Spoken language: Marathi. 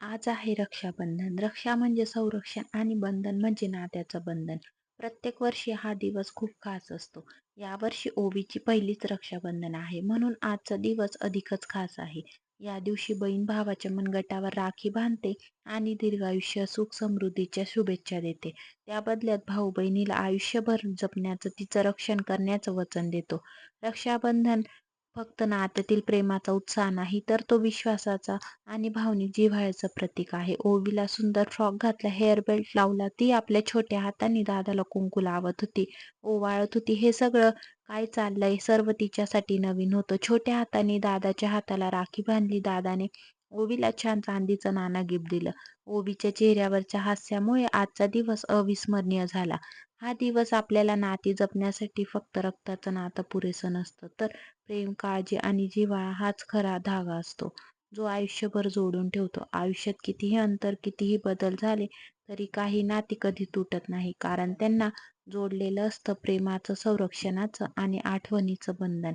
आज आहे रक्षाबंधन. रक्षा म्हणजे संरक्षण आणि बंधन म्हणजे नात्याचं बंधन. प्रत्येक वर्षी हा दिवस खूप खास असतो. यावर्षी ओवीची पहिलीच रक्षाबंधन आहे, म्हणून आजचा दिवस अधिकच खास आहे. या दिवशी बहीण भावाच्या मनगटावर राखी बांधते आणि दीर्घायुष्य, सुख समृद्धीच्या शुभेच्छा देते. त्या बदल्यात भाऊ बहिणीला आयुष्यभर जपण्याचं, तिचं रक्षण करण्याचं वचन देतो. रक्षाबंधन फक्त नात्यातील प्रेमाचा उत्साह नाही, तर तो विश्वासाचा आणि भावनिक जिव्हाळ्याचं प्रतीक आहे. ओवीला सुंदर फ्रॉक घातला, हेअर बेल्ट लावला, ती आपल्या छोट्या हातांनी दादाला कुंकू लावत होती, ओवाळत होती. हे सगळं काय चाललंय, सर्व तिच्यासाठी नवीन होतं. छोट्या हातांनी दादाच्या हाताला राखी बांधली. दादाने ओवीला छान चांदीचं नाणं गिफ्ट दिलं. ओवीच्या चेहऱ्यावरच्या हास्यामुळे आजचा दिवस अविस्मरणीय झाला. हा दिवस आपल्याला नाती जपण्यासाठी फक्त रक्ताचं नातं पुरेसं नसतं, तर प्रेम, काळजी आणि जिव्हाळा हाच खरा धागा असतो, जो आयुष्यभर जोडून ठेवतो. आयुष्यात कितीही अंतर, कितीही बदल झाले, तरी काही नाती कधी तुटत नाही, कारण त्यांना जोडलेलं असतं प्रेमाचं, संरक्षणाचं आणि आठवणीचं बंधन.